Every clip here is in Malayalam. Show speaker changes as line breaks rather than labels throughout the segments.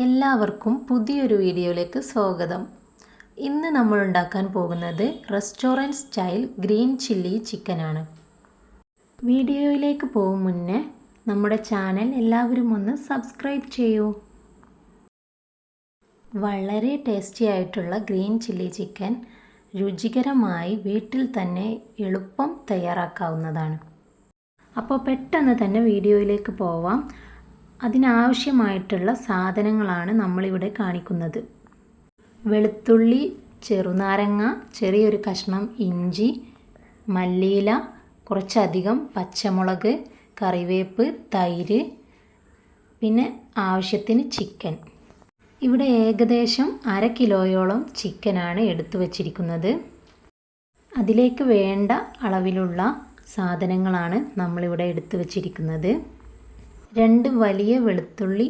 എല്ലാവർക്കും പുതിയൊരു വീഡിയോയിലേക്ക് സ്വാഗതം. ഇന്ന് നമ്മൾ ഉണ്ടാക്കാൻ പോകുന്നത് റെസ്റ്റോറൻറ്റ് സ്റ്റൈൽ ഗ്രീൻ ചില്ലി ചിക്കനാണ്. വീഡിയോയിലേക്ക് പോകും മുന്നേ നമ്മുടെ ചാനൽ എല്ലാവരും ഒന്ന് സബ്സ്ക്രൈബ് ചെയ്യൂ. വളരെ ടേസ്റ്റി ആയിട്ടുള്ള ഗ്രീൻ ചില്ലി ചിക്കൻ രുചികരമായി വീട്ടിൽ തന്നെ എളുപ്പം തയ്യാറാക്കാവുന്നതാണ്. അപ്പോൾ പെട്ടെന്ന് തന്നെ വീഡിയോയിലേക്ക് പോവാം. അതിനാവശ്യമായിട്ടുള്ള സാധനങ്ങളാണ് നമ്മളിവിടെ കാണിക്കുന്നത്. വെളുത്തുള്ളി, ചെറുനാരങ്ങ, ചെറിയൊരു കഷ്ണം ഇഞ്ചി, മല്ലിയില, കുറച്ചധികം പച്ചമുളക്, കറിവേപ്പ്, തൈര്, പിന്നെ ആവശ്യത്തിന് ചിക്കൻ. ഇവിടെ ഏകദേശം 1/2 കിലോയോളം ചിക്കനാണ് എടുത്തു വച്ചിരിക്കുന്നത്. അതിലേക്ക് വേണ്ട അളവിലുള്ള സാധനങ്ങളാണ് നമ്മളിവിടെ എടുത്തു വച്ചിരിക്കുന്നത്. 2 വലിയ വെളുത്തുള്ളി,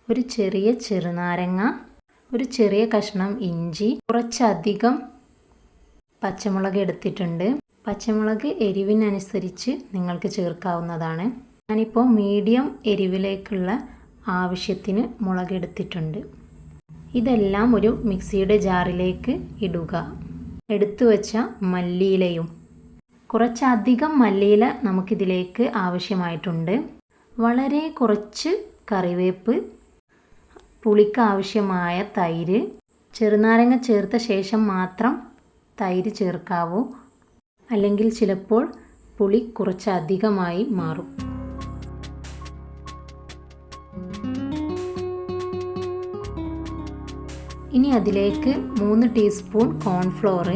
ഒരു ചെറിയ ചെറുനാരങ്ങ, ഒരു ചെറിയ കഷ്ണം ഇഞ്ചി, കുറച്ചധികം പച്ചമുളക് എടുത്തിട്ടുണ്ട്. പച്ചമുളക് എരിവിനനുസരിച്ച് നിങ്ങൾക്ക് ചേർക്കാവുന്നതാണ്. ഞാനിപ്പോൾ മീഡിയം എരിവിലേക്കുള്ള ആവശ്യത്തിന് മുളക് എടുത്തിട്ടുണ്ട്. ഇതെല്ലാം ഒരു മിക്സിയുടെ ജാറിലേക്ക് ഇടുക. എടുത്തു വച്ച മല്ലിയിലയും, കുറച്ചധികം മല്ലിയില നമുക്കിതിലേക്ക് ആവശ്യമായിട്ടുണ്ട്. വളരെ കുറച്ച് കറിവേപ്പ്, പുളിക്ക് ആവശ്യമായ തൈര്. ചെറുനാരങ്ങ ചേർത്ത ശേഷം മാത്രം തൈര് ചേർക്കാവൂ, അല്ലെങ്കിൽ ചിലപ്പോൾ പുളി കുറച്ചധികമായി മാറും. ഇനി അതിലേക്ക് 3 ടീസ്പൂൺ കോൺഫ്ലോർ,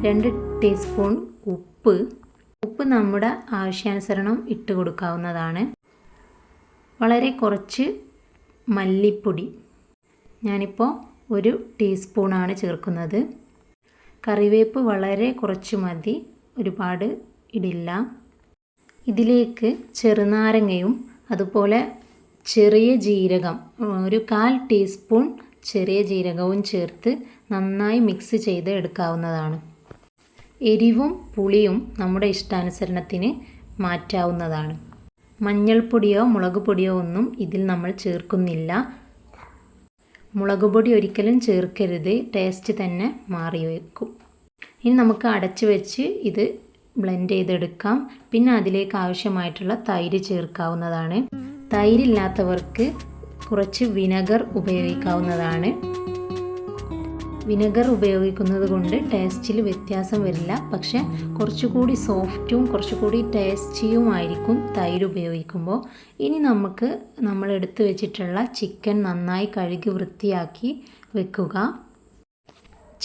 2 ടീസ്പൂൺ ഉപ്പ് നമ്മുടെ ആവശ്യാനുസരണം ഇട്ട് കൊടുക്കാവുന്നതാണ്. വളരെ കുറച്ച് മല്ലിപ്പൊടി, ഞാനിപ്പോൾ 1 ടീസ്പൂണാണ് ചേർക്കുന്നത്. കറിവേപ്പ് വളരെ കുറച്ച് മതി, ഒരുപാട് ഇടില്ല. ഇതിലേക്ക് ചെറുനാരങ്ങയും അതുപോലെ ചെറിയ ജീരകം, ഒരു 1/4 ടീസ്പൂൺ ചെറിയ ജീരകവും ചേർത്ത് നന്നായി മിക്സ് ചെയ്ത് എടുക്കാവുന്നതാണ്. എരിവും പുളിയും നമ്മുടെ ഇഷ്ടാനുസരണത്തിന് മാറ്റാവുന്നതാണ്. മഞ്ഞൾപ്പൊടിയോ മുളക് പൊടിയോ ഒന്നും ഇതിൽ നമ്മൾ ചേർക്കുന്നില്ല. മുളക് പൊടി ഒരിക്കലും ചേർക്കരുത്, ടേസ്റ്റ് തന്നെ മാറി വയ്ക്കും. ഇനി നമുക്ക് അടച്ചു വെച്ച് ഇത് ബ്ലെൻഡ് ചെയ്തെടുക്കാം. പിന്നെ അതിലേക്ക് ആവശ്യമായിട്ടുള്ള തൈര് ചേർക്കാവുന്നതാണ്. തൈരില്ലാത്തവർക്ക് കുറച്ച് വിനെഗർ ഉപയോഗിക്കാവുന്നതാണ്. വിനെഗർ ഉപയോഗിക്കുന്നത് കൊണ്ട് ടേസ്റ്റിൽ വ്യത്യാസം വരില്ല, പക്ഷെ കുറച്ചുകൂടി സോഫ്റ്റും കുറച്ചുകൂടി ടേസ്റ്റിയുമായിരിക്കും തൈര് ഉപയോഗിക്കുമ്പോൾ. ഇനി നമ്മൾ എടുത്തു വെച്ചിട്ടുള്ള ചിക്കൻ നന്നായി കഴുകി വൃത്തിയാക്കി വെക്കുക.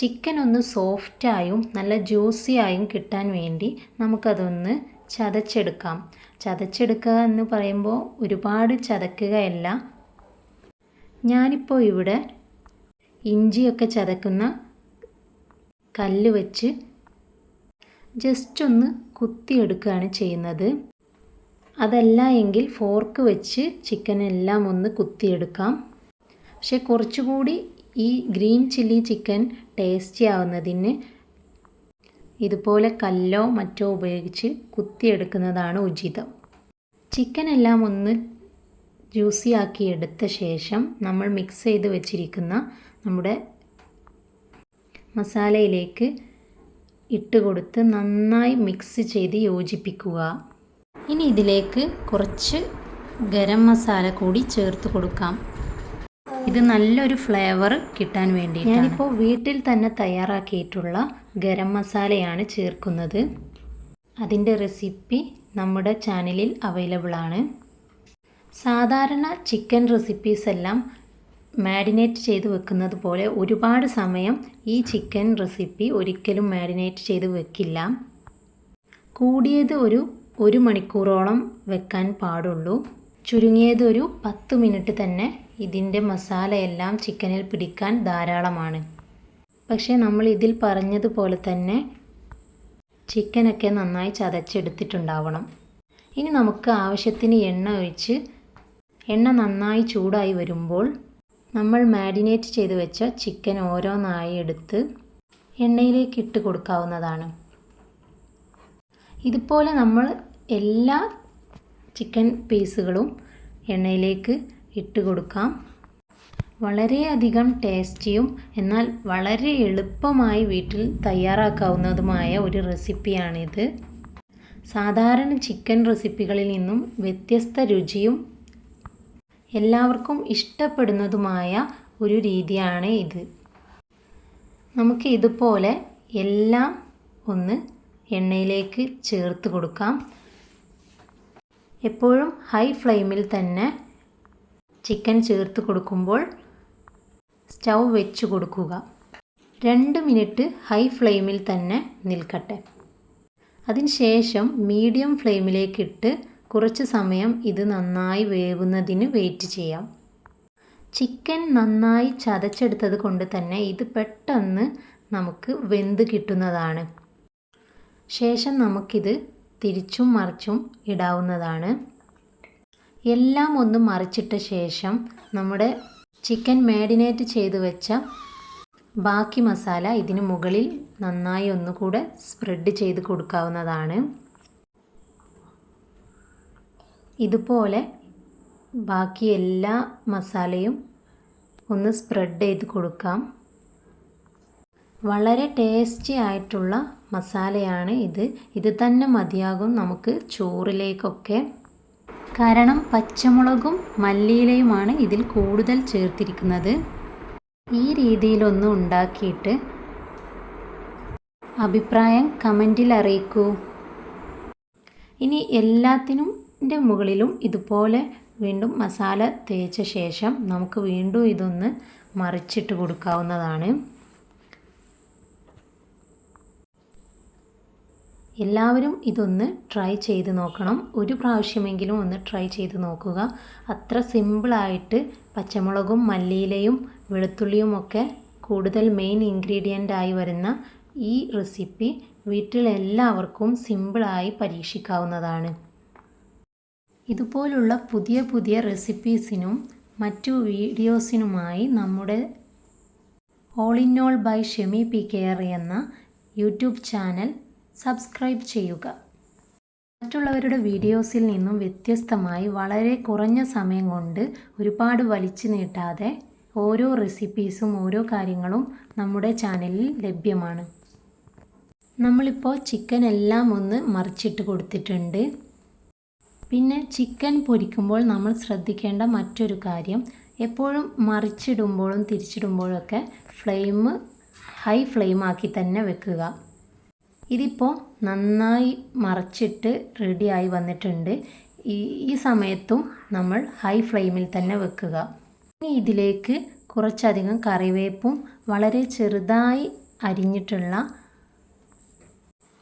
ചിക്കൻ ഒന്ന് സോഫ്റ്റായും നല്ല ജ്യൂസിയായും കിട്ടാൻ വേണ്ടി നമുക്കതൊന്ന് ചതച്ചെടുക്കാം. ചതച്ചെടുക്കുക എന്ന് പറയുമ്പോൾ ഒരുപാട് ചതക്കുകയല്ല. ഞാനിപ്പോൾ ഇവിടെ ഇഞ്ചിയൊക്കെ ചതക്കുന്ന കല്ല് വെച്ച് ജസ്റ്റ് ഒന്ന് കുത്തിയെടുക്കുകയാണ് ചെയ്യുന്നത്. അതല്ല എങ്കിൽ ഫോർക്ക് വെച്ച് ചിക്കനെല്ലാം ഒന്ന് കുത്തിയെടുക്കാം. പക്ഷേ കുറച്ചുകൂടി ഈ ഗ്രീൻ ചില്ലി ചിക്കൻ ടേസ്റ്റി ആവുന്നതിന് ഇതുപോലെ കല്ലോ മറ്റോ ഉപയോഗിച്ച് കുത്തിയെടുക്കുന്നതാണ് ഉചിതം. ചിക്കനെല്ലാം ഒന്ന് ജ്യൂസിയാക്കി എടുത്ത ശേഷം നമ്മൾ മിക്സ് ചെയ്ത് വെച്ചിരിക്കുന്ന നമ്മുടെ മസാലയിലേക്ക് ഇട്ട് കൊടുത്ത് നന്നായി മിക്സ് ചെയ്ത് യോജിപ്പിക്കുക. ഇനി ഇതിലേക്ക് കുറച്ച് ഗരം മസാല കൂടി ചേർത്ത് കൊടുക്കാം. ഇത് നല്ലൊരു ഫ്ലേവർ കിട്ടാൻ വേണ്ടി ഞാനിപ്പോൾ വീട്ടിൽ തന്നെ തയ്യാറാക്കിയിട്ടുള്ള ഗരം മസാലയാണ് ചേർക്കുന്നത്. അതിൻ്റെ റെസിപ്പി നമ്മുടെ ചാനലിൽ അവൈലബിൾ ആണ്. സാധാരണ ചിക്കൻ റെസിപ്പീസ് എല്ലാം മാരിനേറ്റ് ചെയ്ത് വെക്കുന്നത് പോലെ ഒരുപാട് സമയം ഈ ചിക്കൻ റെസിപ്പി ഒരിക്കലും മാരിനേറ്റ് ചെയ്ത് വെക്കില്ല. കൂടിയത് ഒരു 1 മണിക്കൂറോളം വെക്കാൻ പാടുള്ളൂ. ചുരുങ്ങിയത് ഒരു 10 മിനിറ്റ് തന്നെ ഇതിൻ്റെ മസാലയെല്ലാം ചിക്കനിൽ പിടിക്കാൻ ധാരാളമാണ്. പക്ഷേ നമ്മൾ ഇതിൽ പറഞ്ഞതുപോലെ തന്നെ ചിക്കനൊക്കെ നന്നായി ചതച്ചെടുത്തിട്ടുണ്ടാവണം. ഇനി നമുക്ക് ആവശ്യത്തിന് എണ്ണ ഒഴിച്ച് എണ്ണ നന്നായി ചൂടായി വരുമ്പോൾ നമ്മൾ മാരിനേറ്റ് ചെയ്ത് വെച്ച ചിക്കൻ ഓരോന്നായി എടുത്ത് എണ്ണയിലേക്ക് ഇട്ട് കൊടുക്കാവുന്നതാണ്. ഇതുപോലെ നമ്മൾ എല്ലാ ചിക്കൻ പീസുകളും എണ്ണയിലേക്ക് ഇട്ട് കൊടുക്കാം. വളരെയധികം ടേസ്റ്റിയും എന്നാൽ വളരെ എളുപ്പമായി വീട്ടിൽ തയ്യാറാക്കാവുന്നതുമായ ഒരു റെസിപ്പിയാണിത്. സാധാരണ ചിക്കൻ റെസിപ്പികളിൽ നിന്നും വ്യത്യസ്ത രുചിയും എല്ലാവർക്കും ഇഷ്ടപ്പെടുന്നതുമായ ഒരു രീതിയാണ് ഇത്. നമുക്ക് ഇതുപോലെ എല്ലാം ഒന്ന് എണ്ണയിലേക്ക് ചേർത്ത് കൊടുക്കാം. എപ്പോഴും ഹൈ ഫ്ലെയിമിൽ തന്നെ ചിക്കൻ ചേർത്ത് കൊടുക്കുമ്പോൾ സ്റ്റൗ വെച്ച് കൊടുക്കുക. 2 മിനിറ്റ് ഹൈ ഫ്ലെയിമിൽ തന്നെ നിൽക്കട്ടെ. അതിനുശേഷം മീഡിയം ഫ്ലെയിമിലേക്കിട്ട് കുറച്ച് സമയം ഇത് നന്നായി വേവുന്നതിന് വെയിറ്റ് ചെയ്യാം. ചിക്കൻ നന്നായി ചതച്ചെടുത്തത് കൊണ്ട് തന്നെ ഇത് പെട്ടെന്ന് നമുക്ക് വെന്ത് കിട്ടുന്നതാണ്. ശേഷം നമുക്കിത് തിരിച്ചും മറിച്ചും ഇടാവുന്നതാണ്. എല്ലാം ഒന്ന് മറിച്ചിട്ട ശേഷം നമ്മുടെ ചിക്കൻ മാരിനേറ്റ് ചെയ്ത് വെച്ച ബാക്കി മസാല ഇതിന് മുകളിൽ നന്നായി ഒന്നുകൂടെ സ്പ്രെഡ് ചെയ്ത് കൊടുക്കാവുന്നതാണ്. ഇതുപോലെ ബാക്കി എല്ലാ മസാലയും ഒന്ന് സ്പ്രെഡ് ചെയ്ത് കൊടുക്കാം. വളരെ ടേസ്റ്റി ആയിട്ടുള്ള മസാലയാണ് ഇത്. ഇത് തന്നെ മതിയാകും നമുക്ക് ചോറിലേക്കൊക്കെ. കാരണം പച്ചമുളകും മല്ലിയിലയുമാണ് ഇതിൽ കൂടുതൽ ചേർത്തിരിക്കുന്നത്. ഈ രീതിയിലൊന്ന് ഉണ്ടാക്കിയിട്ട് അഭിപ്രായം കമൻറ്റിൽ അറിയിക്കൂ. ഇനി എല്ലാത്തിനും മുകളിലും ഇതുപോലെ വീണ്ടും മസാല തേച്ച ശേഷം നമുക്ക് വീണ്ടും ഇതൊന്ന് മറിച്ചിട്ട് കൊടുക്കാവുന്നതാണ്. എല്ലാവരും ഇതൊന്ന് ട്രൈ ചെയ്ത് നോക്കണം. ഒരു പ്രാവശ്യമെങ്കിലും ഒന്ന് ട്രൈ ചെയ്ത് നോക്കുക. അത്ര സിമ്പിളായിട്ട് പച്ചമുളകും മല്ലിയിലയും വെളുത്തുള്ളിയും ഒക്കെ കൂടുതൽ മെയിൻ ഇൻഗ്രീഡിയൻ്റ് ആയി വരുന്ന ഈ റെസിപ്പി വീട്ടിലെല്ലാവർക്കും സിമ്പിളായി പരീക്ഷിക്കാവുന്നതാണ്. ഇതുപോലുള്ള പുതിയ പുതിയ റെസിപ്പീസിനും മറ്റു വീഡിയോസിനുമായി നമ്മുടെ all in all by Shemi P care എന്ന യൂട്യൂബ് ചാനൽ സബ്സ്ക്രൈബ് ചെയ്യുക. മറ്റുള്ളവരുടെ വീഡിയോസിൽ നിന്നും വ്യത്യസ്തമായി വളരെ കുറഞ്ഞ സമയം കൊണ്ട് ഒരുപാട് വലിച്ചു നീട്ടാതെ ഓരോ റെസിപ്പീസും ഓരോ കാര്യങ്ങളും നമ്മുടെ ചാനലിൽ ലഭ്യമാണ്. നമ്മളിപ്പോൾ ചിക്കൻ എല്ലാം ഒന്ന് മറിച്ചിട്ട് കൊടുത്തിട്ടുണ്ട്. പിന്നെ ചിക്കൻ പൊരിക്കുമ്പോൾ നമ്മൾ ശ്രദ്ധിക്കേണ്ട മറ്റൊരു കാര്യം, എപ്പോഴും മറിച്ചിടുമ്പോഴും തിരിച്ചിടുമ്പോഴൊക്കെ ഹൈ ഫ്ലെയിമാക്കി തന്നെ വെക്കുക. ഇതിപ്പോൾ നന്നായി മറിച്ചിട്ട് റെഡിയായി വന്നിട്ടുണ്ട്. ഈ സമയത്തും നമ്മൾ ഹൈ ഫ്ലെയിമിൽ തന്നെ വെക്കുക. ഇനി ഇതിലേക്ക് കുറച്ചധികം കറിവേപ്പും വളരെ ചെറുതായി അരിഞ്ഞിട്ടുള്ള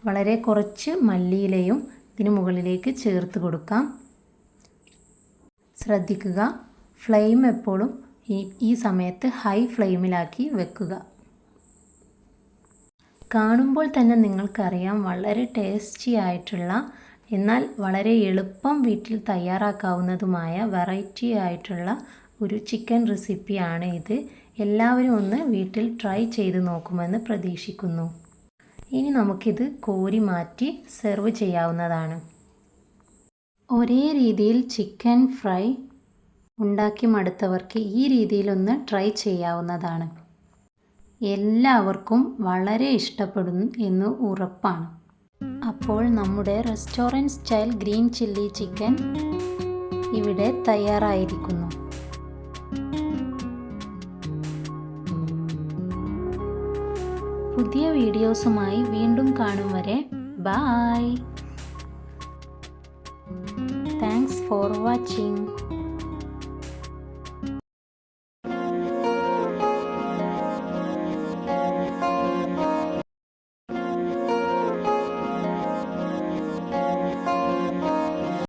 വളരെ കുറച്ച് മല്ലിയിലയും ഇതിന് മുകളിലേക്ക് ചേർത്ത് കൊടുക്കാം. ശ്രദ്ധിക്കുക, ഫ്ലെയിം എപ്പോഴും ഈ സമയത്ത് ഹൈ ഫ്ലെയിമിലാക്കി വെക്കുക. കാണുമ്പോൾ തന്നെ നിങ്ങൾക്കറിയാം വളരെ ടേസ്റ്റി ആയിട്ടുള്ള എന്നാൽ വളരെ എളുപ്പം വീട്ടിൽ തയ്യാറാക്കാവുന്നതുമായ വെറൈറ്റി ആയിട്ടുള്ള ഒരു ചിക്കൻ റെസിപ്പിയാണ് ഇത്. എല്ലാവരും ഒന്ന് വീട്ടിൽ ട്രൈ ചെയ്ത് നോക്കുമെന്ന് പ്രതീക്ഷിക്കുന്നു. ഇനി നമുക്കിത് കോരി മാറ്റി സെർവ് ചെയ്യാവുന്നതാണ്. ഒരേ രീതിയിൽ ചിക്കൻ ഫ്രൈ ഉണ്ടാക്കി മടുത്തവർക്ക് ഈ രീതിയിലൊന്ന് ട്രൈ ചെയ്യാവുന്നതാണ്. എല്ലാവർക്കും വളരെ ഇഷ്ടപ്പെടും എന്ന് ഉറപ്പാണ്. അപ്പോൾ നമ്മുടെ restaurant style green chilli chicken ഇവിടെ തയ്യാറായിരിക്കുന്നു. പുതിയ വീഡിയോസുമായി വീണ്ടും കാണും വരെ ബൈ. Thanks for watching.